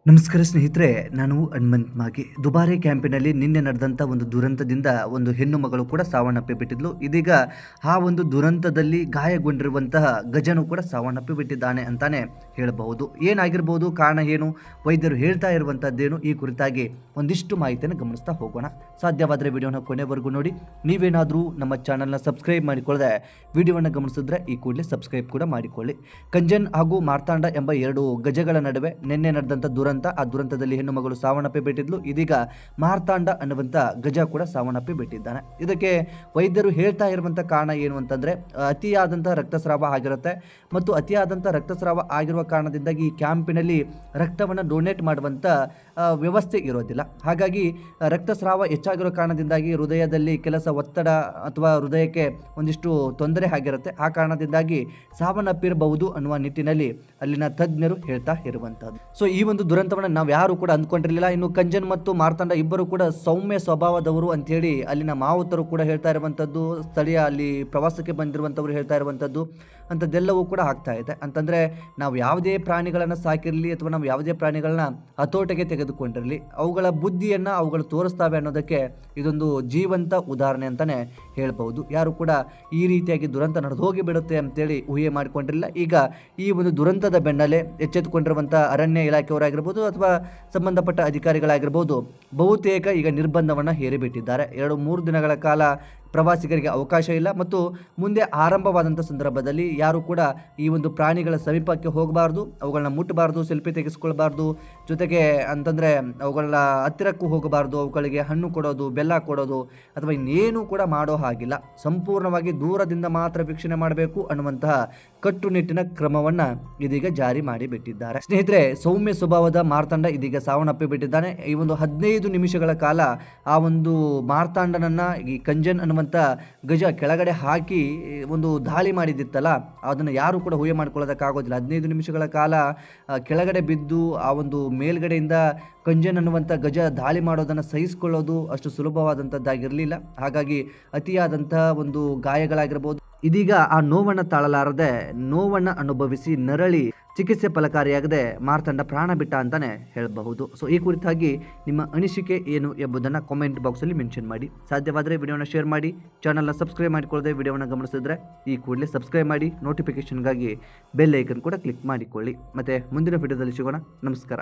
ನಮಸ್ಕಾರ ಸ್ನೇಹಿತರೆ, ನಾನು ಹನುಮಂತ್ ಮಾಗಿ. ದುಬಾರೆ ಕ್ಯಾಂಪಿನಲ್ಲಿ ನಿನ್ನೆ ನಡೆದಂಥ ಒಂದು ದುರಂತದಿಂದ ಒಂದು ಹೆಣ್ಣು ಮಗಳು ಕೂಡ ಸಾವನ್ನಪ್ಪಿ ಬಿಟ್ಟಿದ್ಲು. ಇದೀಗ ಆ ಒಂದು ದುರಂತದಲ್ಲಿ ಗಾಯಗೊಂಡಿರುವಂತಹ ಗಜನು ಕೂಡ ಸಾವನ್ನಪ್ಪಿ ಬಿಟ್ಟಿದ್ದಾನೆ ಅಂತಾನೆ ಹೇಳಬಹುದು. ಏನಾಗಿರ್ಬೋದು, ಕಾರಣ ಏನು, ವೈದ್ಯರು ಹೇಳ್ತಾ ಇರುವಂಥದ್ದೇನು, ಈ ಕುರಿತಾಗಿ ಒಂದಿಷ್ಟು ಮಾಹಿತಿಯನ್ನು ಗಮನಿಸ್ತಾ ಹೋಗೋಣ. ಸಾಧ್ಯವಾದರೆ ವಿಡಿಯೋನ ಕೊನೆವರೆಗೂ ನೋಡಿ. ನೀವೇನಾದರೂ ನಮ್ಮ ಚಾನಲ್ನ ಸಬ್ಸ್ಕ್ರೈಬ್ ಮಾಡಿಕೊಳ್ಳದೆ ವಿಡಿಯೋವನ್ನು ಗಮನಿಸಿದ್ರೆ ಈ ಕೂಡಲೇ ಸಬ್ಸ್ಕ್ರೈಬ್ ಕೂಡ ಮಾಡಿಕೊಳ್ಳಿ. ಕಂಜನ್ ಹಾಗೂ ಮಾರ್ತಾಂಡ ಎಂಬ ಎರಡು ಗಜಗಳ ನಡುವೆ ನಿನ್ನೆ ನಡೆದಂಥ ಆ ದುರಂತದಲ್ಲಿ ಹೆಣ್ಣು ಮಗಳು ಸಾವನ್ನಪ್ಪಿ ಬಿಟ್ಟಿದ್ಲು. ಇದೀಗ ಮಾರ್ತಾಂಡ ಅನ್ನುವಂಥ ಗಜ ಕೂಡ ಸಾವನ್ನಪ್ಪಿ ಬಿಟ್ಟಿದ್ದಾನೆ. ಇದಕ್ಕೆ ವೈದ್ಯರು ಹೇಳ್ತಾ ಇರುವಂಥ ಕಾರಣ ಏನು ಅಂತಂದರೆ, ಅತಿಯಾದಂಥ ರಕ್ತಸ್ರಾವ ಆಗಿರುತ್ತೆ ಮತ್ತು ಅತಿಯಾದಂಥ ರಕ್ತಸ್ರಾವ ಆಗಿರುವ ಕಾರಣದಿಂದಾಗಿ ಈ ಕ್ಯಾಂಪಿನಲ್ಲಿ ರಕ್ತವನ್ನು ಡೊನೇಟ್ ಮಾಡುವಂಥ ವ್ಯವಸ್ಥೆ ಇರೋದಿಲ್ಲ. ಹಾಗಾಗಿ ರಕ್ತಸ್ರಾವ ಹೆಚ್ಚಾಗಿರೋ ಕಾರಣದಿಂದಾಗಿ ಹೃದಯದಲ್ಲಿ ಕೆಲಸ ಒತ್ತಡ ಅಥವಾ ಹೃದಯಕ್ಕೆ ಒಂದಿಷ್ಟು ತೊಂದರೆ ಆಗಿರುತ್ತೆ. ಆ ಕಾರಣದಿಂದಾಗಿ ಸಾವನ್ನಪ್ಪಿರಬಹುದು ಅನ್ನುವ ನಿಟ್ಟಿನಲ್ಲಿ ಅಲ್ಲಿನ ತಜ್ಞರು ಹೇಳ್ತಾ ಇರುವಂಥದ್ದು. ಸೊ ಈ ಒಂದು ದುರಂತವನ್ನು ನಾವು ಯಾರು ಕೂಡ ಅಂದ್ಕೊಂಡಿರಲಿಲ್ಲ. ಇನ್ನು ಕಂಜನ್ ಮತ್ತು ಮಾರ್ತಾಂಡ ಇಬ್ಬರು ಕೂಡ ಸೌಮ್ಯ ಸ್ವಭಾವದವರು ಅಂತೇಳಿ ಅಲ್ಲಿನ ಮಾವುತರು ಕೂಡ ಹೇಳ್ತಾ ಇರುವಂಥದ್ದು, ಸ್ಥಳೀಯ ಅಲ್ಲಿ ಪ್ರವಾಸಕ್ಕೆ ಬಂದಿರುವಂಥವ್ರು ಹೇಳ್ತಾ ಇರುವಂಥದ್ದು ಅಂಥದ್ದೆಲ್ಲವೂ ಕೂಡ ಆಗ್ತಾ ಇದೆ. ಅಂತಂದರೆ ನಾವು ಯಾವುದೇ ಪ್ರಾಣಿಗಳನ್ನು ಸಾಕಿರಲಿ ಅಥವಾ ನಾವು ಯಾವುದೇ ಪ್ರಾಣಿಗಳನ್ನ ಹತೋಟಿಗೆ ತೆಗೆದುಕೊಂಡಿರಲಿ, ಅವುಗಳ ಬುದ್ಧಿಯನ್ನು ಅವುಗಳು ತೋರಿಸ್ತಾವೆ ಅನ್ನೋದಕ್ಕೆ ಇದೊಂದು ಜೀವಂತ ಉದಾಹರಣೆ ಅಂತಲೇ ಹೇಳ್ಬೋದು. ಯಾರು ಕೂಡ ಈ ರೀತಿಯಾಗಿ ದುರಂತ ನಡೆದು ಹೋಗಿ ಬಿಡುತ್ತೆ ಅಂತೇಳಿ ಊಹೆ ಮಾಡಿಕೊಂಡಿರಲಿಲ್ಲ. ಈಗ ಈ ಒಂದು ದುರಂತದ ಬೆನ್ನಲ್ಲೇ ಎಚ್ಚೆತ್ತುಕೊಂಡಿರುವಂಥ ಅರಣ್ಯ ಇಲಾಖೆಯವರಾಗಿರ್ಬೋದು ಅಥವಾ ಸಂಬಂಧಪಟ್ಟ ಅಧಿಕಾರಿಗಳಾಗಿರ್ಬೋದು ಬಹುತೇಕ ಈಗ ನಿರ್ಬಂಧವನ್ನು ಹೇರಿಬಿಟ್ಟಿದ್ದಾರೆ. 2-3 ದಿನಗಳ ಕಾಲ ಪ್ರವಾಸಿಗರಿಗೆ ಅವಕಾಶ ಇಲ್ಲ ಮತ್ತು ಮುಂದೆ ಆರಂಭವಾದಂಥ ಸಂದರ್ಭದಲ್ಲಿ ಯಾರು ಕೂಡ ಈ ಒಂದು ಪ್ರಾಣಿಗಳ ಸಮೀಪಕ್ಕೆ ಹೋಗಬಾರ್ದು, ಅವುಗಳನ್ನ ಮುಟ್ಟಬಾರ್ದು, ಸೆಲ್ಫಿ ತೆಗೆಸ್ಕೊಳ್ಬಾರ್ದು, ಜೊತೆಗೆ ಅಂತಂದರೆ ಅವುಗಳ ಹತ್ತಿರಕ್ಕೂ ಹೋಗಬಾರ್ದು, ಅವುಗಳಿಗೆ ಹಣ್ಣು ಕೊಡೋದು, ಬೆಲ್ಲ ಕೊಡೋದು ಅಥವಾ ಇನ್ನೇನು ಕೂಡ ಮಾಡೋ ಹಾಗಿಲ್ಲ. ಸಂಪೂರ್ಣವಾಗಿ ದೂರದಿಂದ ಮಾತ್ರ ವೀಕ್ಷಣೆ ಮಾಡಬೇಕು ಅನ್ನುವಂತಹ ಕಟ್ಟುನಿಟ್ಟಿನ ಕ್ರಮವನ್ನು ಇದೀಗ ಜಾರಿ ಮಾಡಿಬಿಟ್ಟಿದ್ದಾರೆ. ಸ್ನೇಹಿತರೆ, ಸೌಮ್ಯ ಸ್ವಭಾವದ ಮಾರ್ತಾಂಡ ಇದೀಗ ಸಾವನ್ನಪ್ಪಿ ಬಿಟ್ಟಿದ್ದಾನೆ. ಈ ಒಂದು 15 ನಿಮಿಷಗಳ ಕಾಲ ಆ ಒಂದು ಮಾರ್ತಾಂಡನನ್ನು ಈ ಕಂಜನ್ ಅನ್ನುವಂಥ ಗಜ ಕೆಳಗಡೆ ಹಾಕಿ ಒಂದು ದಾಳಿ ಮಾಡಿದಿತ್ತಲ್ಲ, ಅದನ್ನು ಯಾರು ಕೂಡ ಊಹೆ ಮಾಡ್ಕೊಳ್ಳೋದಕ್ಕಾಗೋದಿಲ್ಲ. 15 ನಿಮಿಷಗಳ ಕಾಲ ಕೆಳಗಡೆ ಬಿದ್ದು ಆ ಒಂದು ಮೇಲ್ಗಡೆಯಿಂದ ಕಂಜನ್ ಅನ್ನುವಂಥ ಗಜ ದಾಳಿ ಮಾಡೋದನ್ನು ಸಹಿಸಿಕೊಳ್ಳೋದು ಅಷ್ಟು ಸುಲಭವಾದಂಥದ್ದಾಗಿರಲಿಲ್ಲ. ಹಾಗಾಗಿ ಅತಿಯಾದಂಥ ಒಂದು ಗಾಯಗಳಾಗಿರ್ಬೋದು. ಇದೀಗ ಆ ನೋವನ್ನು ತಾಳಲಾರದೆ ನೋವನ್ನು ಅನುಭವಿಸಿ ನರಳಿ ಚಿಕಿತ್ಸೆ ಫಲಕಾರಿಯಾಗದೆ ಮಾರ್ತಾಂಡ ಪ್ರಾಣ ಬಿಟ್ಟ ಅಂತಾನೆ ಹೇಳಬಹುದು. ಸೊ ಈ ಕುರಿತಾಗಿ ನಿಮ್ಮ ಅನಿಸಿಕೆ ಏನು ಎಂಬುದನ್ನು ಕಾಮೆಂಟ್ ಬಾಕ್ಸಲ್ಲಿ ಮೆನ್ಷನ್ ಮಾಡಿ. ಸಾಧ್ಯವಾದರೆ ವಿಡಿಯೋನ ಶೇರ್ ಮಾಡಿ. ಚಾನಲ್ನ ಸಬ್ಸ್ಕ್ರೈಬ್ ಮಾಡಿಕೊಳ್ಳದೆ ವಿಡಿಯೋನ ಗಮನಿಸಿದ್ರೆ ಈ ಕೂಡಲೇ ಸಬ್ಸ್ಕ್ರೈಬ್ ಮಾಡಿ. ನೋಟಿಫಿಕೇಷನ್ಗಾಗಿ ಬೆಲ್ ಐಕನ್ ಕೂಡ ಕ್ಲಿಕ್ ಮಾಡಿಕೊಳ್ಳಿ. ಮತ್ತು ಮುಂದಿನ ವಿಡಿಯೋದಲ್ಲಿ ಸಿಗೋಣ. ನಮಸ್ಕಾರ.